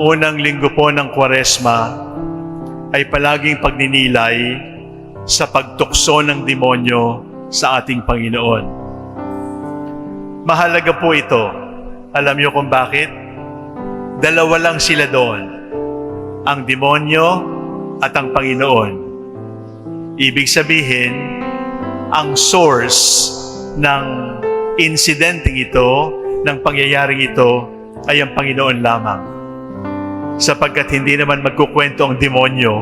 unang linggo po ng Kwaresma ay palaging pagninilay sa pagtukso ng demonyo sa ating Panginoon. Mahalaga po ito. Alam niyo kung bakit? Dalawa lang sila doon, ang demonyo at ang Panginoon. Ibig sabihin, ang source ng insidenteng ito, ng pangyayaring ito, ay ang Panginoon lamang. Sapagkat hindi naman magkukwento ang demonyo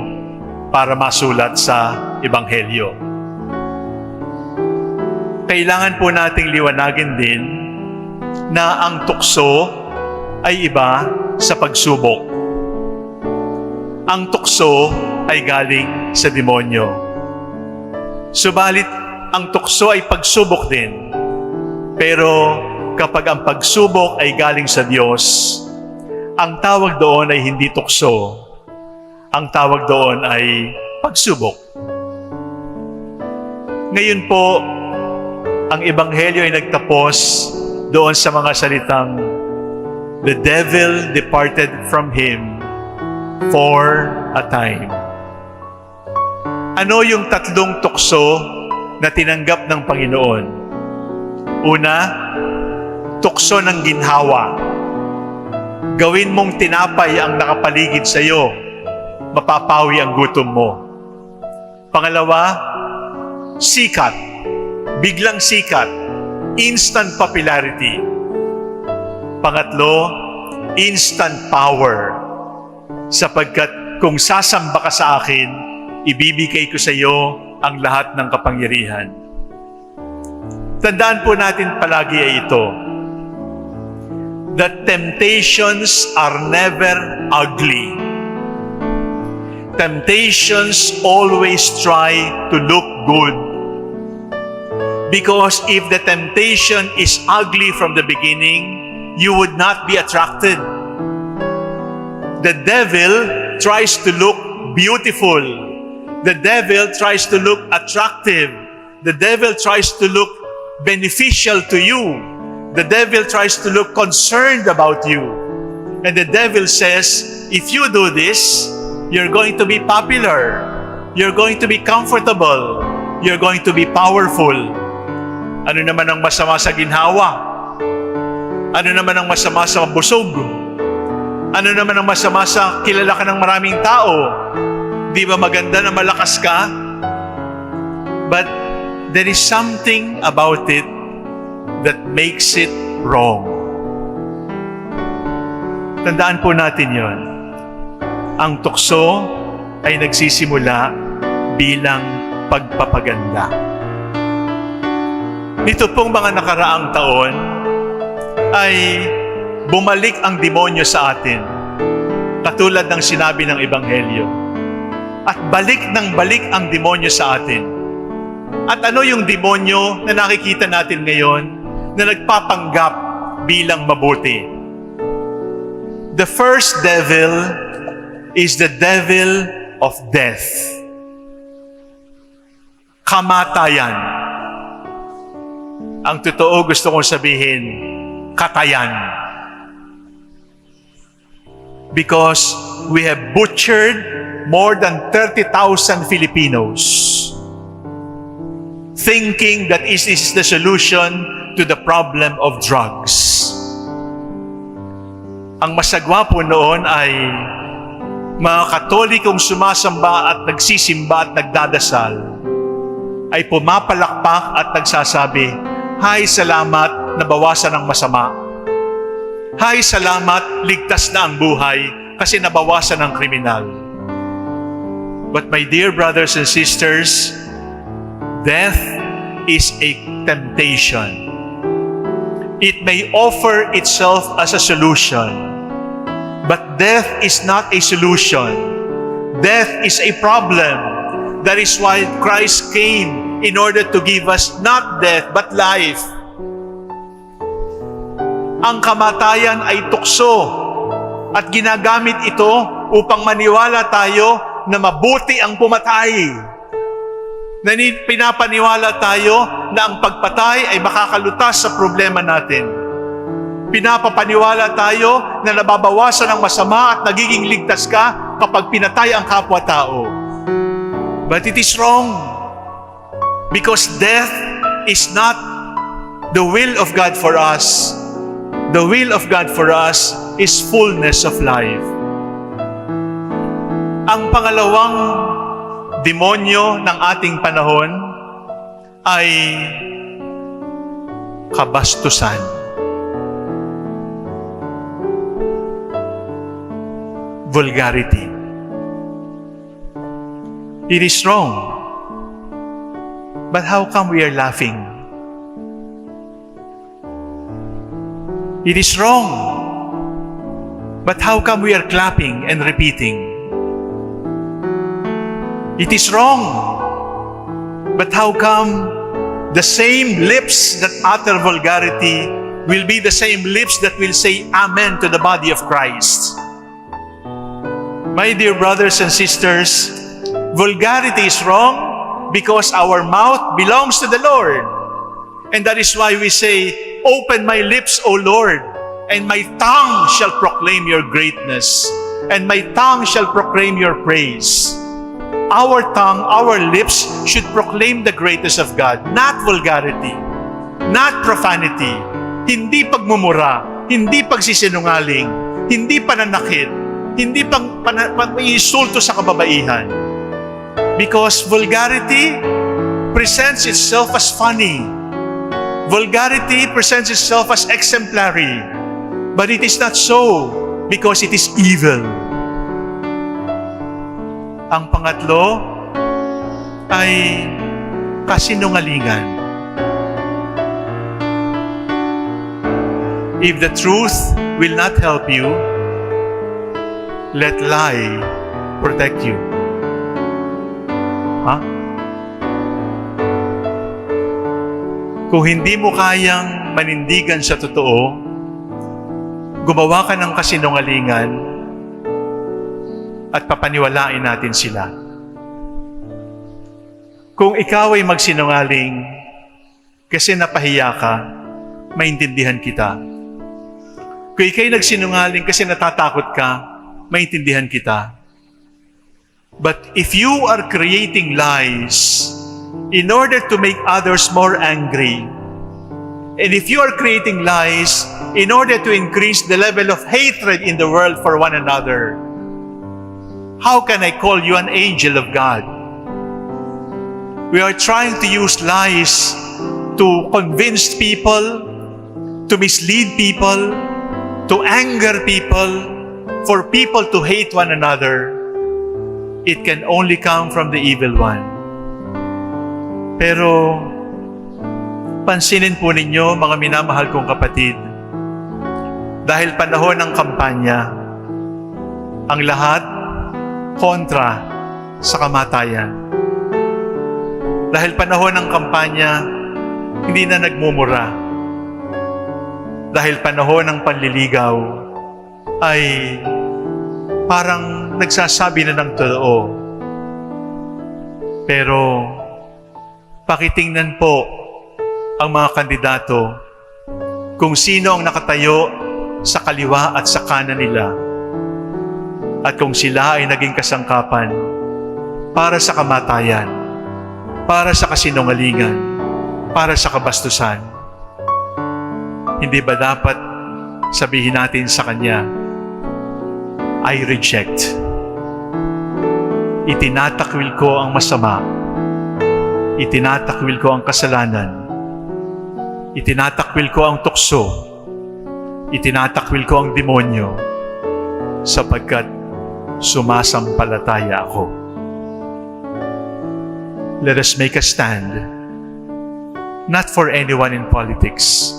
para masulat sa Ebanghelyo. Kailangan po nating liwanagin din na ang tukso ay iba sa pagsubok. Ang tukso ay galing sa demonyo. Subalit, ang tukso ay pagsubok din. Pero kapag ang pagsubok ay galing sa Diyos, ang tawag doon ay hindi tukso. Ang tawag doon ay pagsubok. Ngayon po, ang Ebanghelyo ay nagtapos doon sa mga salitang, "The devil departed from him for a time." Ano yung tatlong tukso na tinanggap ng Panginoon? Una, tukso ng ginhawa. Gawin mong tinapay ang nakapaligid sa iyo, mapapawi ang gutom mo. Pangalawa, sikat. Biglang sikat. Instant popularity. Pangatlo, instant power. Sapagkat kung sasamba ka sa akin, ibibigay ko sa iyo ang lahat ng kapangyarihan. Tandaan po natin palagi ay ito, that temptations are never ugly. Temptations always try to look good. Because if the temptation is ugly from the beginning, you would not be attracted. The devil tries to look beautiful. The devil tries to look attractive. The devil tries to look beneficial to you. The devil tries to look concerned about you. And the devil says, if you do this, you're going to be popular. You're going to be comfortable. You're going to be powerful. Ano naman ang masama sa ginhawa? Ano naman ang masama sa busog? Ano naman ang masama sa kilala ka ng maraming tao? Di ba maganda na malakas ka? But there is something about it that makes it wrong. Tandaan po natin yon. Ang tukso ay nagsisimula bilang pagpapaganda. Nito pong mga nakaraang taon ay bumalik ang demonyo sa atin, katulad ng sinabi ng Ebanghelyo. At balik ng balik ang demonyo sa atin. At ano yung demonyo na nakikita natin ngayon na nagpapanggap bilang mabuti? The first devil is the devil of death. Kamatayan. Ang totoo gusto kong sabihin, katayan. Because we have butchered more than 30,000 Filipinos thinking that this is the solution to the problem of drugs. Ang masagwa po noon ay mga Katolikong sumasamba at nagsisimba at nagdadasal ay pumapalakpak at nagsasabi, "Hay, salamat, nabawasan ang masama. Hay, salamat, ligtas na ang buhay kasi nabawasan ang kriminal." But my dear brothers and sisters, death is a temptation. It may offer itself as a solution, but death is not a solution. Death is a problem. That is why Christ came in order to give us not death, but life. Ang kamatayan ay tukso at ginagamit ito upang maniwala tayo na mabuti ang pumatay. Pinapaniwala tayo na ang pagpatay ay makakalutas sa problema natin. Pinapapaniwala tayo na nababawasan ang masama at nagiging ligtas ka kapag pinatay ang kapwa-tao. But it is wrong. Because death is not the will of God for us. The will of God for us is fullness of life. Ang pangalawang demonyo ng ating panahon ay kabastusan. Vulgarity. It is wrong. But how come we are laughing? It is wrong. But how come we are clapping and repeating? It is wrong. But how come the same lips that utter vulgarity will be the same lips that will say amen to the body of Christ? My dear brothers and sisters, vulgarity is wrong because our mouth belongs to the Lord. And that is why we say, "Open my lips, O Lord, and my tongue shall proclaim your greatness, and my tongue shall proclaim your praise." Our tongue, our lips should proclaim the greatness of God, not vulgarity, not profanity, hindi pagmumura, hindi pagsisinungaling, hindi pananakit, hindi pag-iinsulto sa kababaihan. Because vulgarity presents itself as funny. Vulgarity presents itself as exemplary. But it is not so because it is evil. Ang pangatlo ay kasinungalingan. If the truth will not help you, let lie protect you. Kung hindi mo kayang manindigan sa totoo, gumawa ka ng kasinungalingan at papaniwalain natin sila. Kung ikaw ay magsinungaling kasi napahiya ka, maintindihan kita. Kung ikaw ay nagsinungaling kasi natatakot ka, maintindihan kita. But if you are creating lies in order to make others more angry, and if you are creating lies in order to increase the level of hatred in the world for one another, how can I call you an angel of God? We are trying to use lies to convince people, to mislead people, to anger people, for people to hate one another. It can only come from the evil one. Pero, pansinin po ninyo, mga minamahal kong kapatid, dahil panahon ng kampanya, ang lahat kontra sa kamatayan. Dahil panahon ng kampanya, hindi na nagmumura. Dahil panahon ng panliligaw, ay parang nagsasabi na ng totoo. Pero, pakitingnan po ang mga kandidato kung sino ang nakatayo sa kaliwa at sa kanan nila at kung sila ay naging kasangkapan para sa kamatayan, para sa kasinungalingan, para sa kabastusan. Hindi ba dapat sabihin natin sa Kanya, I reject. Itinatakwil ko ang masama. Itinatakwil ko ang kasalanan. Itinatakwil ko ang tukso. Itinatakwil ko ang demonyo sapagkat sumasampalataya ako. Let us make a stand, not for anyone in politics,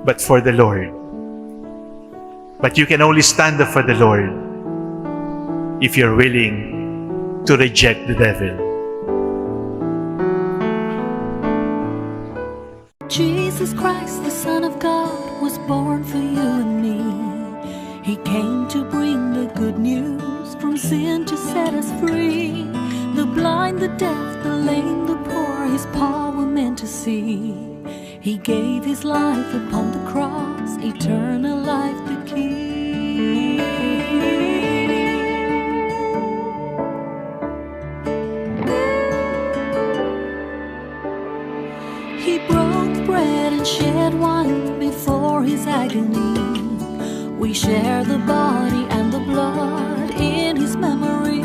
but for the Lord. But you can only stand up for the Lord if you're willing to reject the devil. Jesus Christ, the Son of God, was born for you and me. He came to bring the good news, from sin to set us free. The blind, the deaf, the lame, the poor, His power meant to see. He gave His life upon the cross has eternal life to keep. He broke bread and shed wine before his agony. We share the body and the blood in his memory.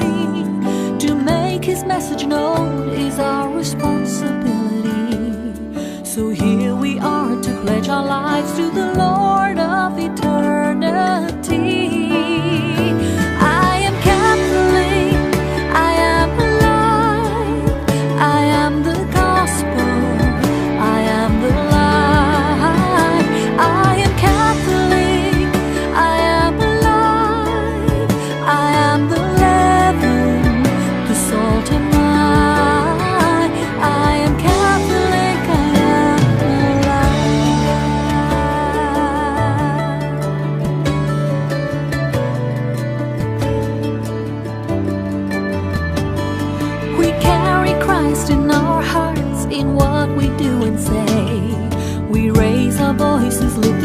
To make his message known is our responsibility. So here we are to pledge our lives to the Lord of eternity. I am Catholic, I am alive, I am the gospel, I am the light. I am Catholic, I am alive, I am the leaven, the salt and light. I am Catholic, I am alive. We carry Christ in our hearts, in what we do and say. We raise our voices, lift